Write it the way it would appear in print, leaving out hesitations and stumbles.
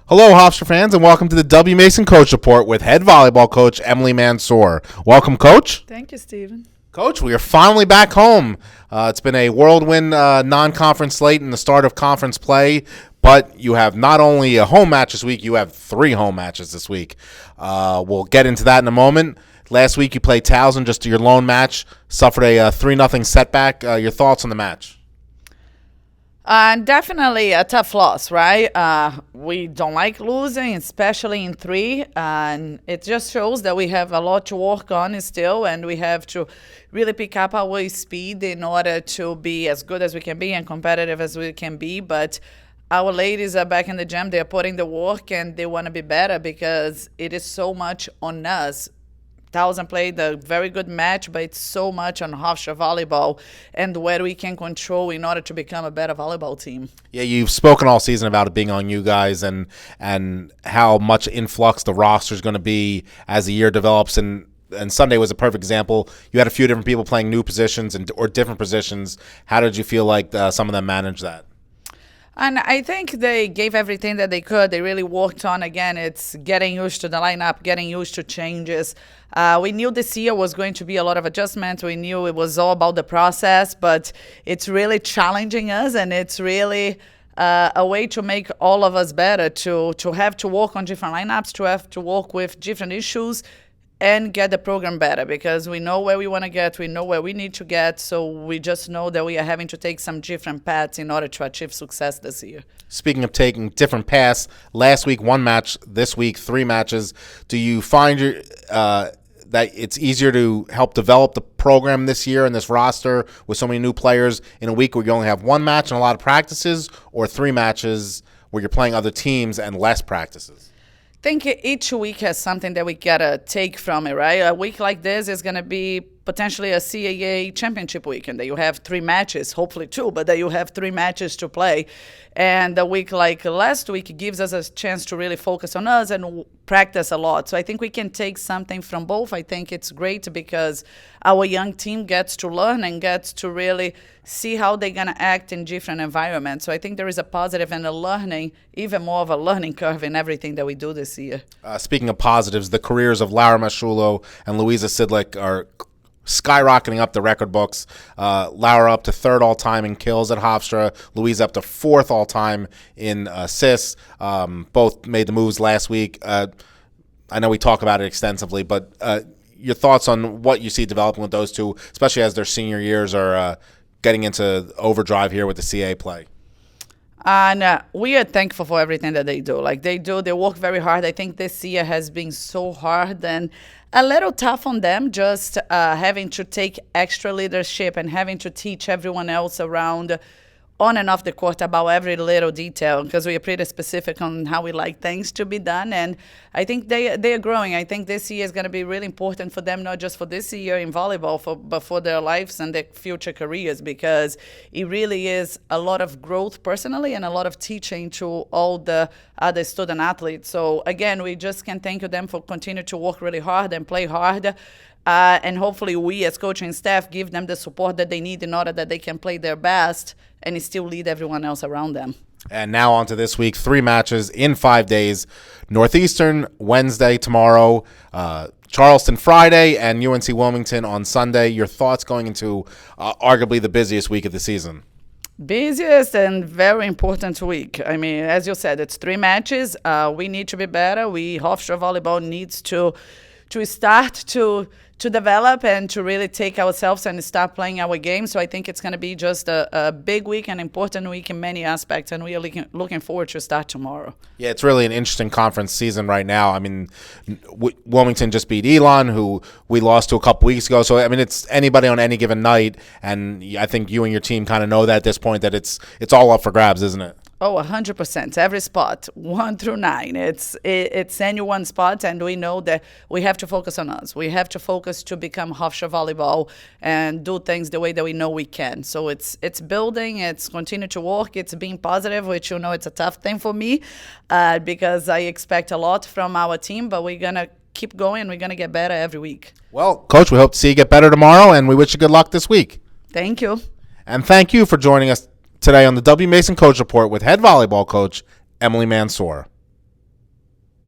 Hello, Hofstra fans, and welcome to the W. Mason Coach Report with head volleyball coach Emily Mansur. Welcome, Coach. Thank you, Stephen. Coach, we are finally back home. It's been a whirlwind non-conference slate in the start of conference play, but you have not only a home match this week, you have 3 home matches this week. We'll get into that in a moment. Last week you played Towson, just your lone match, suffered a 3-0 setback. Your thoughts on the match? Definitely a tough loss, right? We don't like losing, especially in 3. And it just shows that we have a lot to work on still, and we have to really pick up our speed in order to be as good as we can be and competitive as we can be. But our ladies are back in the gym. They're putting the work, and they want to be better because it is so much on us. Towson played a very good match, but it's so much on Hofstra volleyball and where we can control in order to become a better volleyball team. Yeah, you've spoken all season about it being on you guys and how much influx the roster is going to be as the year develops. And Sunday was a perfect example. You had a few different people playing new positions or different positions. How did you feel like some of them managed that? And I think they gave everything that they could. They really worked on, again, it's getting used to the lineup, getting used to changes. We knew this year was going to be a lot of adjustments. We knew it was all about the process, but it's really challenging us, and it's really a way to make all of us better, to have to work on different lineups, to have to work with different issues, and get the program better, because we know where we want to get, we know where we need to get, so we just know that we are having to take some different paths in order to achieve success this year. Speaking of taking different paths, last week 1 match, this week 3 matches. Do you find that it's easier to help develop the program this year and this roster with so many new players in a week where you only have 1 match and a lot of practices, or 3 matches where you're playing other teams and less practices? I think each week has something that we gotta take from it, right? A week like this is gonna be potentially a CAA championship weekend that you have 3 matches, hopefully 2, but that you have 3 matches to play. And a week like last week gives us a chance to really focus on us and practice a lot. So I think we can take something from both. I think it's great because our young team gets to learn and gets to really see how they're going to act in different environments. So I think there is a positive and a learning, even more of a learning curve in everything that we do this year. Speaking of positives, the careers of Laura Mashulo and Louisa Sidlick are skyrocketing up the record books. Laura up to 3rd all-time in kills at Hofstra. Louise up to 4th all-time in assists. Both made the moves last week. I know we talk about it extensively, but your thoughts on what you see developing with those two, especially as their senior years are getting into overdrive here with the CA play? And we are thankful for everything that they do. They work very hard. I think this year has been so hard and a little tough on them, just having to take extra leadership and having to teach everyone else around on and off the court about every little detail, because we are pretty specific on how we like things to be done. And I think they are growing. I think this year is going to be really important for them, not just for this year in volleyball, but for their lives and their future careers, because it really is a lot of growth personally and a lot of teaching to all the other student athletes. So again, we just can thank them for continuing to work really hard and play hard. And hopefully we as coaching staff give them the support that they need in order that they can play their best and still lead everyone else around them. And now on to this week, 3 matches in 5 days. Northeastern Wednesday tomorrow, Charleston Friday, and UNC Wilmington on Sunday. Your thoughts going into arguably the busiest week of the season? Busiest and very important week. I mean, as you said, it's 3 matches. We need to be better. Hofstra volleyball needs to start to develop and to really take ourselves and start playing our game. So I think it's going to be just a big week, an important week in many aspects, and we are looking forward to start tomorrow. Yeah, it's really an interesting conference season right now. I mean, Wilmington just beat Elon, who we lost to a couple weeks ago. So, I mean, it's anybody on any given night, and I think you and your team kind of know that at this point that it's all up for grabs, isn't it? Oh, 100%. Every spot, 1 through 9. It's anyone's spot, and we know that we have to focus on us. We have to focus to become Hofstra volleyball and do things the way that we know we can. So it's building, it's continue to work, it's being positive, which it's a tough thing for me because I expect a lot from our team, but we're going to keep going. We're going to get better every week. Well, Coach, we hope to see you get better tomorrow, and we wish you good luck this week. Thank you. And thank you for joining us today on the W. Mason Coach Report with head volleyball coach Emily Mansur.